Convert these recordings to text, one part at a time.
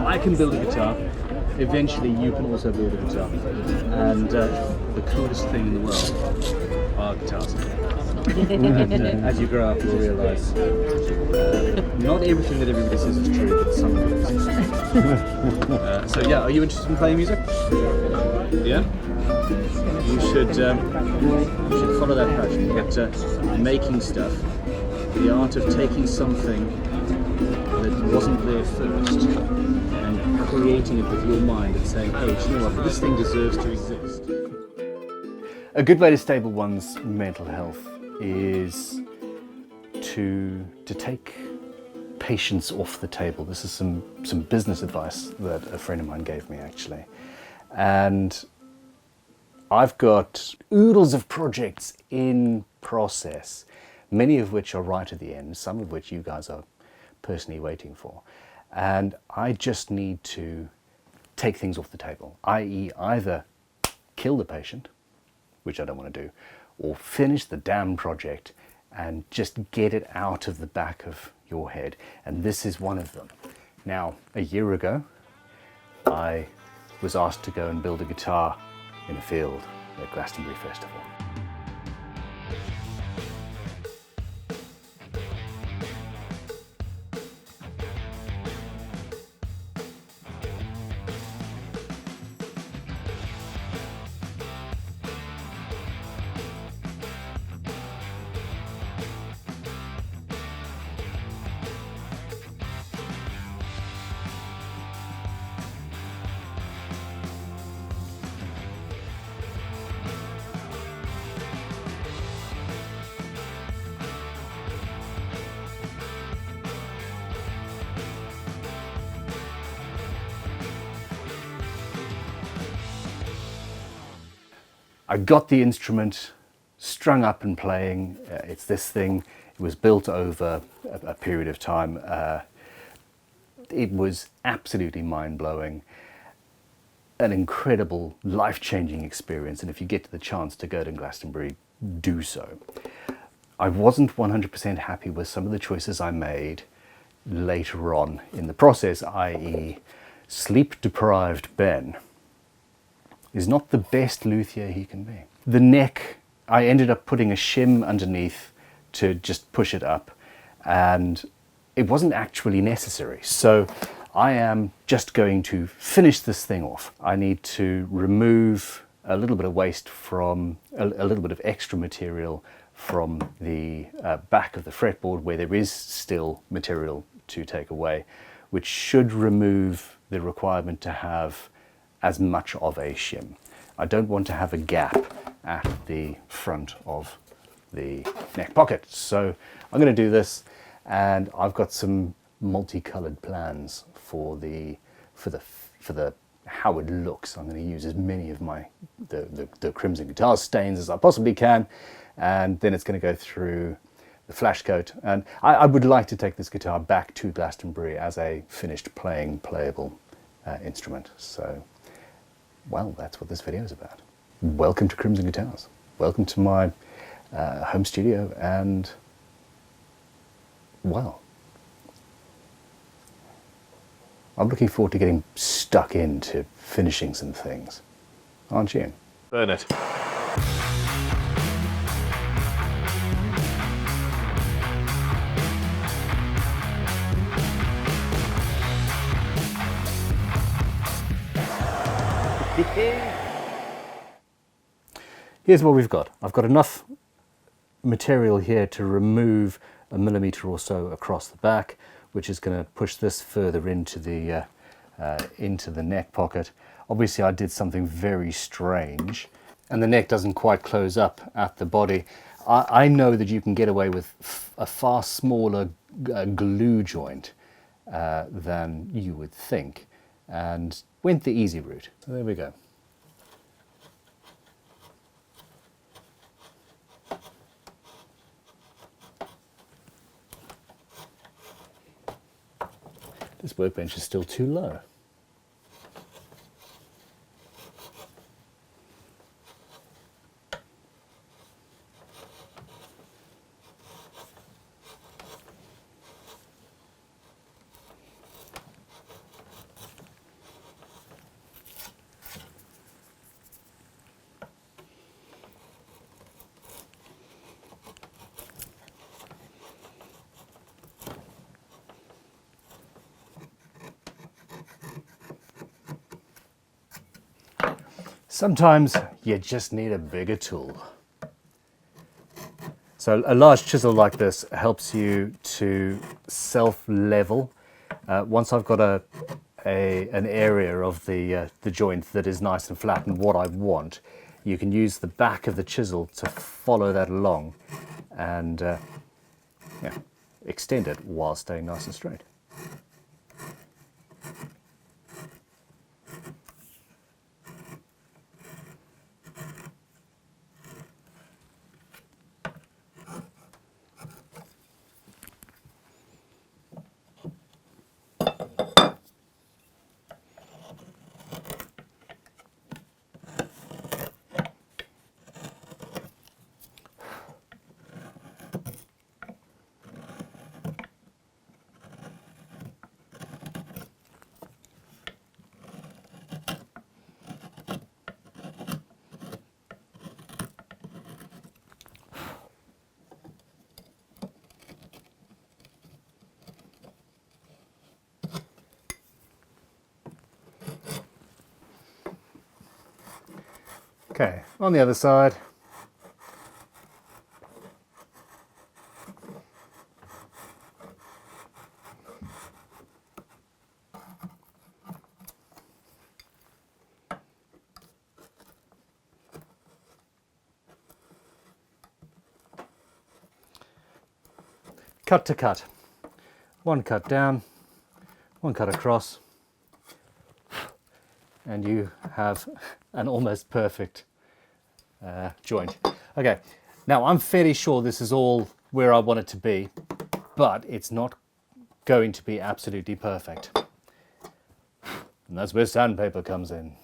I can build a guitar. Eventually you can also build a guitar. And the coolest thing in the world are guitars. And as you grow up, you'll realise not everything that everybody says is true, but some of it is. So yeah, are you interested in playing music? Yeah? You should follow that passion. Get making stuff. The art of taking something that wasn't there first and creating it with your mind and saying, hey, do you know what, this thing deserves to exist. A good way to stable one's mental health is to take patience off the table. This is some business advice that a friend of mine gave me, actually. And I've got oodles of projects in process, many of which are right at the end, some of which you guys are personally waiting for. And I just need to take things off the table, i.e. either kill the patient, which I don't want to do, or finish the damn project and just get it out of the back of your head. And this is one of them. Now, a year ago, I was asked to go and build a guitar in a field at Glastonbury Festival. I got the instrument strung up and playing. It's this thing. It was built over a period of time. It was absolutely mind-blowing. An incredible, life-changing experience. And if you get the chance to go to Glastonbury, do so. I wasn't 100% happy with some of the choices I made later on in the process, i.e. sleep-deprived Ben is not the best luthier he can be. The neck, I ended up putting a shim underneath to just push it up, and it wasn't actually necessary. So I am just going to finish this thing off. I need to remove a little bit of waste from, a little bit of extra material from the back of the fretboard where there is still material to take away, which should remove the requirement to have as much of a shim. I don't want to have a gap at the front of the neck pocket. So I'm going to do this, and I've got some multicolored plans for the how it looks. I'm going to use as many of the Crimson Guitar stains as I possibly can, and then it's going to go through the flash coat. And I would like to take this guitar back to Glastonbury as a finished playable instrument. So, well, that's what this video is about. Welcome to Crimson Guitars. Welcome to my home studio, and, well, I'm looking forward to getting stuck into finishing some things. Aren't you? Burn it. Here's what we've got. I've got enough material here to remove 1 millimeter or so across the back, which is going to push this further into the neck pocket. Obviously I did something very strange, and the neck doesn't quite close up at the body. I know that you can get away with a far smaller glue joint than you would think, and went the easy route. So there we go. This workbench is still too low. Sometimes you just need a bigger tool. So a large chisel like this helps you to self-level. Once I've got an area of the joint that is nice and flat and what I want, you can use the back of the chisel to follow that along and yeah, extend it while staying nice and straight. Okay, on the other side. Cut to cut. One cut down, one cut across, and you have an almost perfect joint. Okay, now I'm fairly sure this is all where I want it to be, but it's not going to be absolutely perfect. And that's where sandpaper comes in.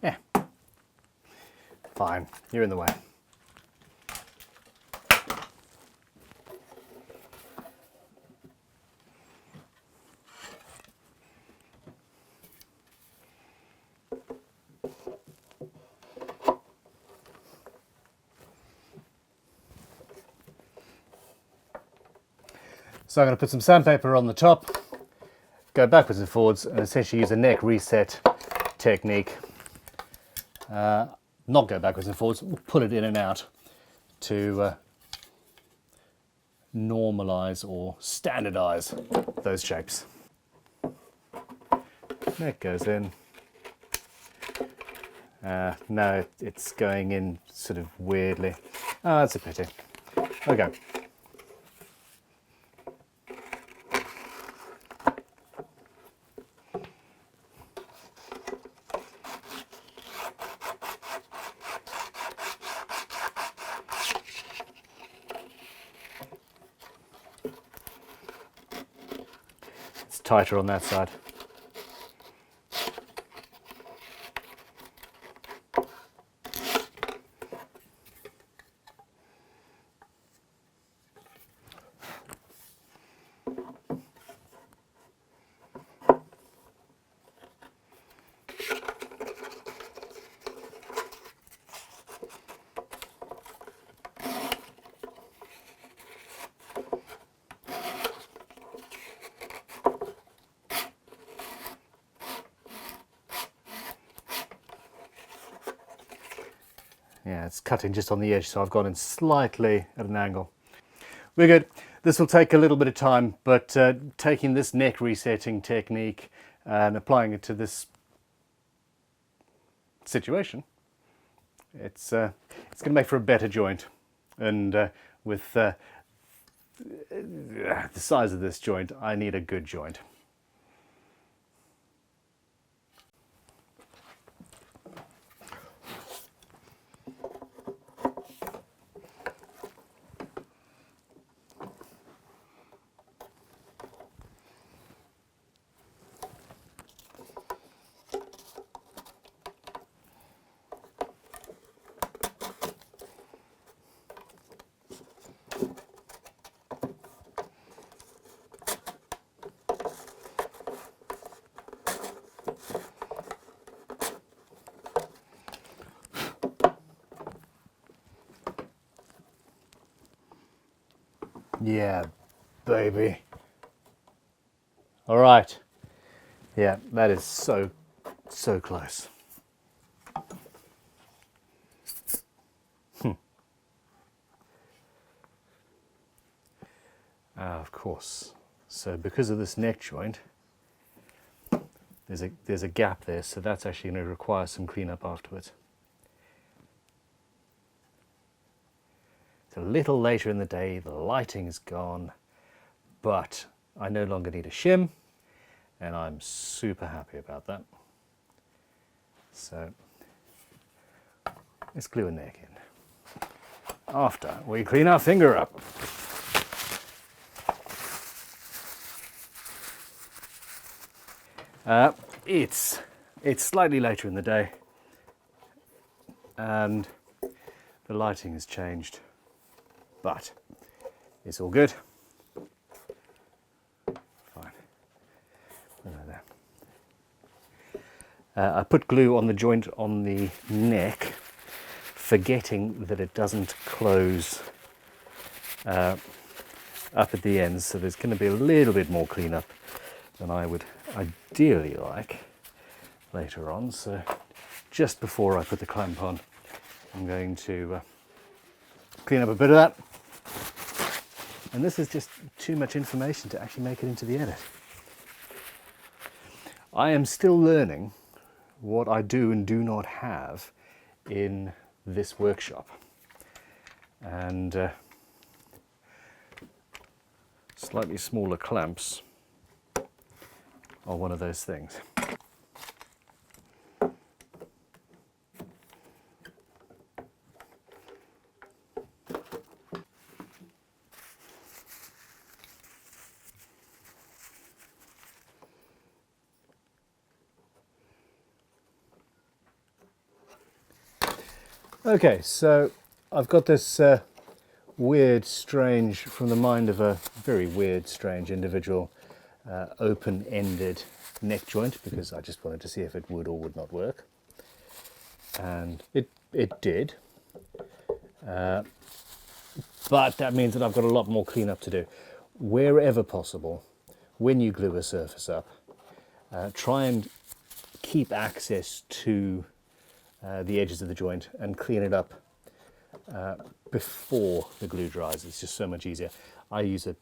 Yeah, fine, you're in the way. So I'm going to put some sandpaper on the top, go backwards and forwards, and essentially use a neck reset technique. Not go backwards and forwards, pull it in and out to normalize or standardize those shapes. Neck goes in. No, it's going in sort of weirdly. Oh, that's a pity. Okay. It's tighter on that side. Yeah, it's cutting just on the edge, so I've gone in slightly at an angle. We're good. This will take a little bit of time, but taking this neck resetting technique and applying it to this situation, it's going to make for a better joint. And with the size of this joint, I need a good joint. Yeah, baby. All right. Yeah, that is so close. Of course. So because of this neck joint, there's a gap there, so that's actually going to require some cleanup afterwards. It's a little later in the day, the lighting is gone, but I no longer need a shim, and I'm super happy about that. So let's glue a neck in. After we clean our finger up. It's slightly later in the day, and the lighting has changed, but it's all good. Fine. There. I put glue on the joint on the neck, forgetting that it doesn't close up at the ends, so there's going to be a little bit more cleanup than I would ideally like later on. So just before I put the clamp on, I'm going to clean up a bit of that. And this is just too much information to actually make it into the edit. I am still learning what I do and do not have in this workshop. And slightly smaller clamps are one of those things. Okay, so I've got this weird, strange, from the mind of a very weird, strange individual, open-ended neck joint, because I just wanted to see if it would or would not work. And it did. But that means that I've got a lot more cleanup to do. Wherever possible, when you glue a surface up, try and keep access to the edges of the joint and clean it up before the glue dries. It's just so much easier. I use a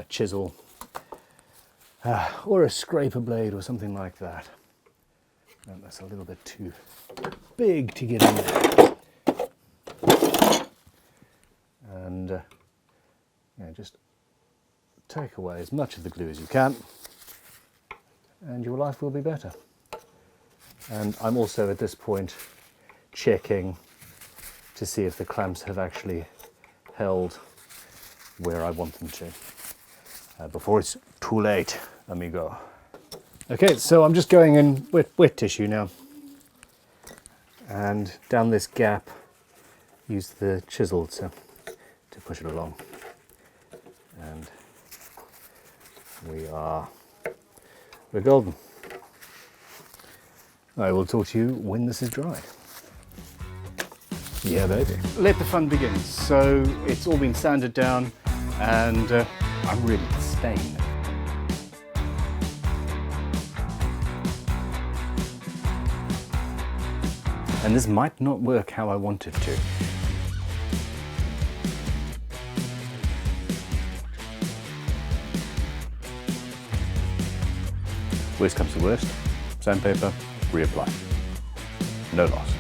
chisel or a scraper blade or something like that. And that's a little bit too big to get in there. And just take away as much of the glue as you can, and your life will be better. And I'm also at this point checking to see if the clamps have actually held where I want them to, before it's too late, amigo. Okay, so I'm just going in wet tissue now, and down this gap, use the chisel to push it along, and we're golden. I will talk to you when this is dry. Yeah, baby. Let the fun begin. So it's all been sanded down, and I'm really stained. And this might not work how I want it to. Worst comes to worst, sandpaper, reapply. No loss.